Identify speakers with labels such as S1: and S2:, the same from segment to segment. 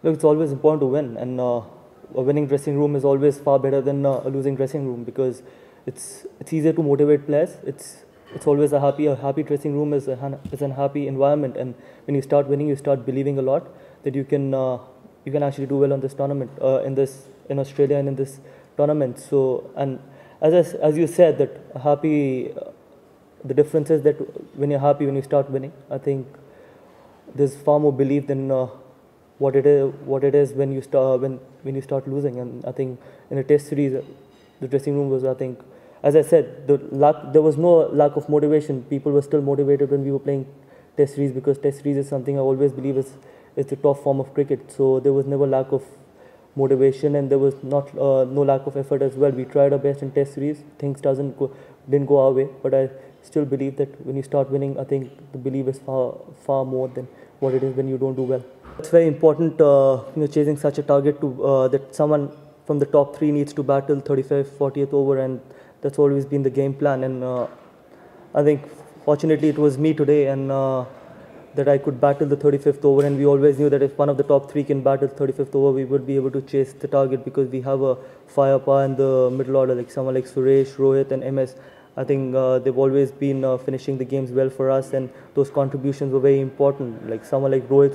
S1: Look, it's always important to win, and a winning dressing room is always far better than a losing dressing room because it's easier to motivate players. It's always a happy dressing room is an happy environment, and when you start winning, you start believing a lot that you can actually do well on this tournament in Australia and in this tournament. So and as you said that happy. The difference is that when you're happy, when you start winning, I think there's far more belief than what it is when you start losing. And I think in a test series, the dressing room was, I think, as I said, there was no lack of motivation. People were still motivated when we were playing test series because test series is something I always believe is the top form of cricket. So there was never lack of motivation, and there was not no lack of effort as well. We tried our best in test series. Things didn't go our way, but I still believe that when you start winning, I think the belief is far more than what it is when you don't do well. It's very important, chasing such a target to that someone from the top three needs to battle 35th, 40th over, and that's always been the game plan. And I think fortunately it was me today, and that I could battle the 35th over, and we always knew that if one of the top three can battle 35th over, we would be able to chase the target because we have a firepower in the middle order, like someone like Suresh, Rohit, and MS. I think they've always been finishing the games well for us, and those contributions were very important. Like someone like Rohit,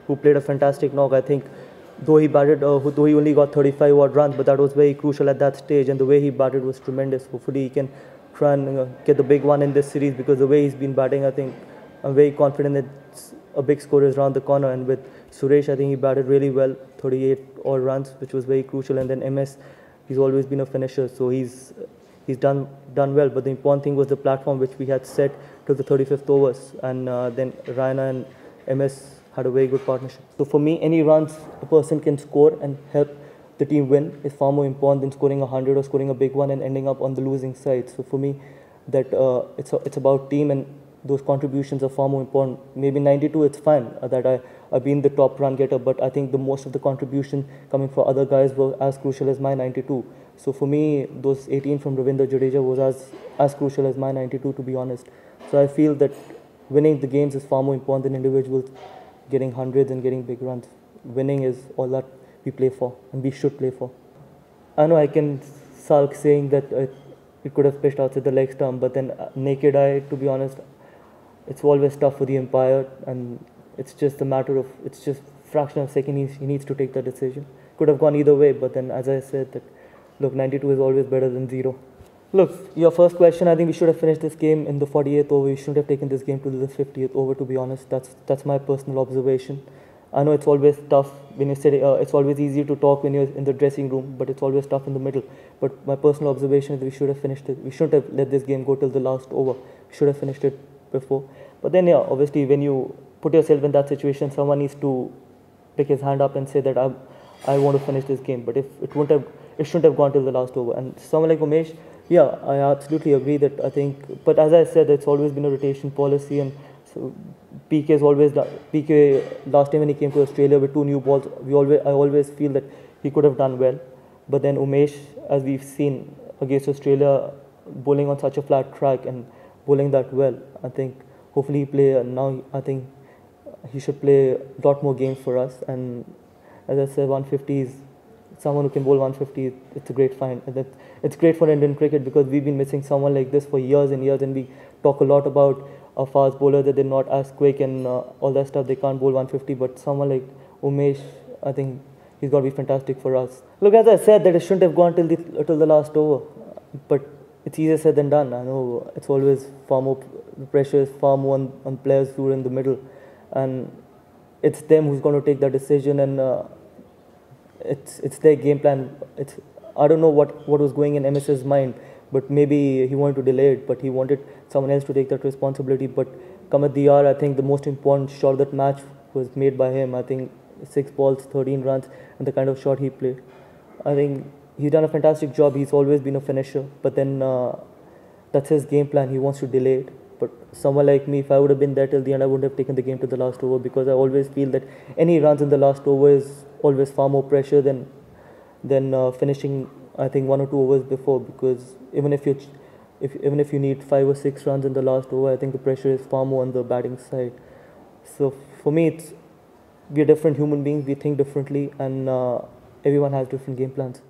S1: who played a fantastic knock. I think though he batted, though he only got 35 odd runs, but that was very crucial at that stage, and the way he batted was tremendous. Hopefully, he can try and get the big one in this series because the way he's been batting, I think I'm very confident that a big score is around the corner. And with Suresh, I think he batted really well, 38 odd runs, which was very crucial. And then MS, he's always been a finisher, so he's done well. But the important thing was the platform which we had set to the 35th overs, and then Raina and MS had a very good partnership. So for me, any runs a person can score and help the team win is far more important than scoring 100 or scoring a big one and ending up on the losing side. So for me, that it's about team, and those contributions are far more important. Maybe 92, it's fine that I've been the top run getter, but I think the most of the contribution coming from other guys were as crucial as my 92. So for me, those 18 from Ravindra Jadeja was as crucial as my 92, to be honest. So I feel that winning the games is far more important than individuals getting hundreds and getting big runs. Winning is all that we play for, and we should play for. I know I can sulk saying that it could have pitched outside the leg stump, but then naked eye, to be honest, it's always tough for the umpire, and it's just a matter of, it's just fraction of a second he needs to take that decision. Could have gone either way, but then as I said, that look, 92 is always better than 0. Look, your first question, I think we should have finished this game in the 48th over. We shouldn't have taken this game to the 50th over, to be honest. That's my personal observation. I know it's always tough when you say it's always easy to talk when you're in the dressing room, but it's always tough in the middle. But my personal observation is we should have finished it. We shouldn't have let this game go till the last over. We should have finished it before. But then, yeah, obviously, when you put yourself in that situation, someone needs to pick his hand up and say that I want to finish this game. But if it shouldn't have gone till the last over. And someone like Umesh, yeah, I absolutely agree that I think. But as I said, it's always been a rotation policy, and so PK last time when he came to Australia with 2 new balls, I always feel that he could have done well. But then Umesh, as we've seen against Australia, bowling on such a flat track and bowling that well, I think hopefully he play now. I think he should play a lot more games for us. And as I said, 150 is someone who can bowl 150. It's a great find. And it's great for Indian cricket because we've been missing someone like this for years and years, and we talk a lot about a fast bowler that they're not as quick and all that stuff. They can't bowl 150, but someone like Umesh, I think he's got to be fantastic for us. Look, as I said, that it shouldn't have gone till the last over, but it's easier said than done. I know it's always far more, the pressure is far more on players who are in the middle, and it's them who's going to take that decision, and it's their game plan. I don't know what was going in MS's mind, but maybe he wanted to delay it, but he wanted someone else to take that responsibility. But come at the hour, I think the most important shot of that match was made by him. I think 6 balls, 13 runs, and the kind of shot he played. I think he's done a fantastic job. He's always been a finisher, but then that's his game plan. He wants to delay it. But someone like me, if I would have been there till the end, I wouldn't have taken the game to the last over, because I always feel that any runs in the last over is always far more pressure than finishing, I think, 1 or 2 overs before. Because even if you need 5 or 6 runs in the last over, I think the pressure is far more on the batting side. So for me, we are different human beings. We think differently, and everyone has different game plans.